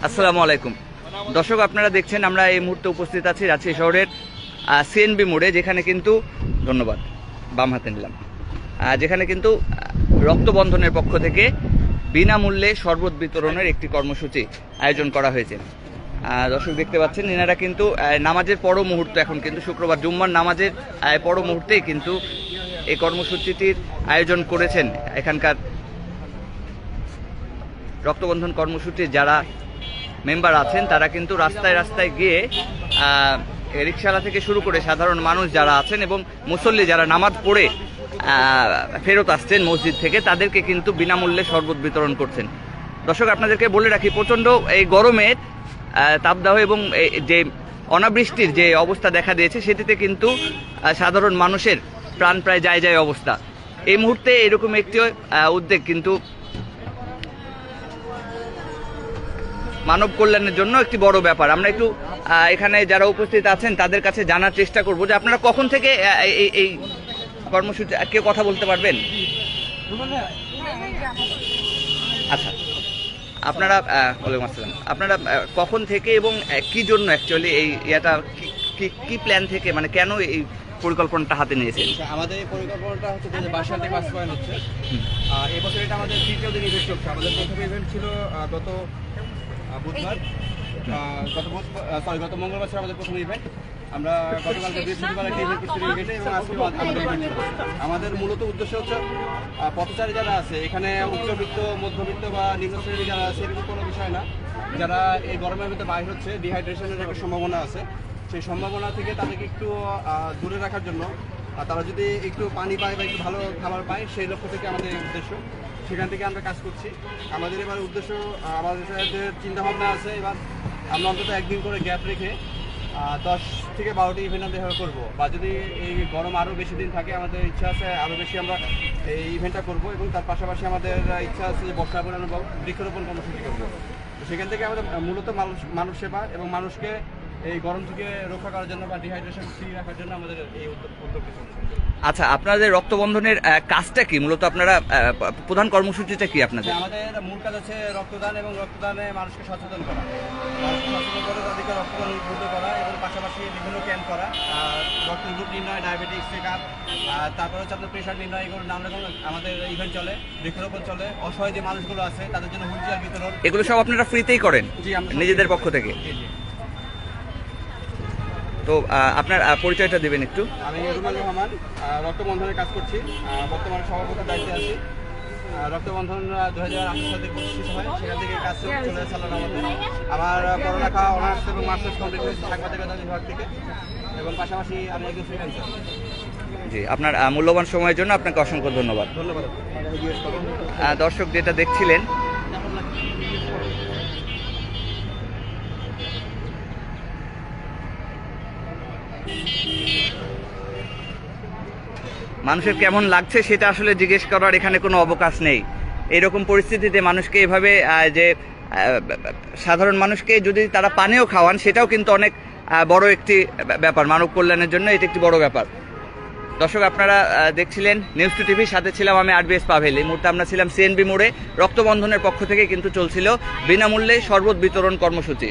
আসসালামু আলাইকুম দর্শক, আপনারা দেখছেন আমরা এই মুহূর্তে উপস্থিত আছি রাজশাহী শহরের সিএনবি মোড়ে, যেখানে কিন্তু ধন্যবাদ বাম হাতে নিলাম, যেখানে কিন্তু রক্তবন্ধনের পক্ষ থেকে বিনামূল্যে শরবত বিতরণের একটি কর্মসূচি আয়োজন করা হয়েছে। দর্শক দেখতে পাচ্ছেন, এনারা কিন্তু নামাজের পর মুহূর্ত, এখন কিন্তু শুক্রবার জুম্মার নামাজের পর মুহূর্তেই কিন্তু এই কর্মসূচিটির আয়োজন করেছেন। এখানকার রক্তবন্ধন কর্মসূচির যারা মেম্বার আছেন তারা কিন্তু রাস্তায় রাস্তায় গিয়ে রিকশাওয়ালা থেকে শুরু করে সাধারণ মানুষ যারা আছেন এবং মুসল্লি যারা নামাজ পড়ে ফেরত আসছেন মসজিদ থেকে, তাদেরকে কিন্তু বিনামূল্যে শরবত বিতরণ করছেন। দর্শক, আপনাদেরকে বলে রাখি, প্রচণ্ড এই গরমের তাপদাহ এবং যে অনাবৃষ্টির যে অবস্থা দেখা দিয়েছে, সেটিতে কিন্তু সাধারণ মানুষের প্রাণ প্রায় যায় যায় অবস্থা। এই মুহূর্তে এরকম একটি উদ্যোগ কিন্তু মানব কল্যাণের জন্য একটি বড় ব্যাপার। আমরা একটু এখানে যারা উপস্থিত আছেন তাদের কাছে জানার চেষ্টা করব যে আপনারা কখন থেকে এই কর্মসূচি, কেউ কথা বলতে পারবেন? আচ্ছা, আপনারা ওয়ালাইকুম আসসালাম, আপনারা কখন থেকে এবং কি জন্য অ্যাকচুয়ালি এই ইয়েটা কি প্ল্যান থেকে, মানে কেন এই পরিকল্পনাটা হাতে নিয়েছেন? আমাদের এই পরিকল্পনাটা হচ্ছে 2022 সাল থেকে বাস্তবায়ন হচ্ছে। এবছর এটা আমাদের তৃতীয় দিন ইভেন্ট চলছে। আমাদের প্রথম ইভেন্ট ছিল গত মঙ্গলবার ছিল আমাদের প্রথম ইভেন্ট। আমরা গতকালকে বৃহস্পতিবার একটা ইভেন্ট করছি ইভেন্টে, এবং আজকে আমাদের ইভেন্ট ছিল। আমাদের মূলত উদ্দেশ্য হচ্ছে পথচারী যারা আছে এখানে, উচ্চবিত্ত, মধ্যবিত্ত বা নিম্ন শ্রেণী যারা আছে, এরকম কোনো বিষয় না। যারা এই গরমের ভিতরে বাইর হচ্ছে, ডিহাইড্রেশনের একটা সম্ভাবনা আছে, সেই সম্ভাবনা থেকে তাদেরকে একটু দূরে রাখার জন্য, তারা যদি একটু পানি পায় বা একটু ভালো খাবার পায়, সেই লক্ষ্য থেকে আমাদের উদ্দেশ্য। সেখান থেকে আমরা কাজ করছি। আমাদের এবার উদ্দেশ্য, আমাদের যে চিন্তাভাবনা আছে, এবার আমরা অন্তত একদিন করে গ্যাপ রেখে 10 থেকে 12টি ইভেন্ট আমরা এভাবে করবো। বা যদি এই গরম আরও বেশি দিন থাকে, আমাদের ইচ্ছা আছে আরও বেশি আমরা এই ইভেন্টটা করবো। এবং তার পাশাপাশি আমাদের ইচ্ছা আছে যে বর্ষা করে আমরা বৃক্ষরোপণ কর্মসূচি করবো। তো সেখান থেকে আমাদের মূলত মানুষ সেবা এবং মানুষকে এই গরম থেকে রক্ষা করার জন্য বা ডিহাইড্রেশন ফ্রি রাখার জন্য আমাদের এই উদ্যোগটি চলছে। আচ্ছা, আপনাদের রক্তবন্ধনের কাজটা কি? মূলত আপনারা প্রধান কর্মসূচিটা কি আপনাদের? আমাদের মূল কাজ হচ্ছে রক্তদান, এবং রক্তদানে মানুষকে সচেতন করা, তাদেরকে রক্তদান উদ্বুদ্ধ করা, এবং পাশাপাশি বিভিন্ন ক্যাম্প করা, রক্ত গ্রুপ নির্ণয়, ডায়াবেটিস চেক আপ, তারপরে হচ্ছে আপনার প্রেশার নির্ণয়, এগুলো নানা রকম আমাদের ইভেন্ট চলে, বৃক্ষরোপণ চলে, অসহায় যে মানুষগুলো আছে তাদের জন্য হুইল চেয়ার বিতরণ, এগুলো সব আপনারা ফ্রিতেই করেন? জি, আমরা নিজেদের পক্ষ থেকে। তো আপনার পরিচয়টা দেবেন একটু? আমি রুমাল রহমান, রক্তবন্ধনের কাজ করছি, বর্তমানে সভাপতির দায়িত্বে আছি। রক্তবন্ধন 2008 সালে প্রতিষ্ঠিত হয়, সেখান থেকে কাজ চলে চালানো আমাদের। আমার পড়ালেখা অনার্স এবং মাস্টার্স কমপ্লিট হয়েছে সাংবাদিকতা বিভাগ থেকে, এবং পাশাপাশি আমি একজন ফ্রিল্যান্সার। জি, আপনার মূল্যবান সময়ের জন্য আপনাকে অসংখ্য ধন্যবাদ। ধন্যবাদ। দর্শক, যেটা দেখছিলেন, মানুষের কেমন লাগছে সেটা আসলে জিজ্ঞেস করার এখানে কোনো অবকাশ নেই। এরকম পরিস্থিতিতে মানুষকে এভাবে যে সাধারণ মানুষকে যদি তারা পানীয় খাওয়ান, সেটাও কিন্তু অনেক বড় একটি ব্যাপার, মানব কল্যাণের জন্য এটা একটি বড় ব্যাপার। দর্শক, আপনারা দেখছিলেন নিউজ টু টিভির, সাথে ছিলাম আমি আরবিএস পাভেল। এই মুহূর্তে আমরা ছিলাম সিএনবি মোড়ে। রক্তবন্ধনের পক্ষ থেকে কিন্তু চলছিল বিনামূল্যে শরবত বিতরণ কর্মসূচি।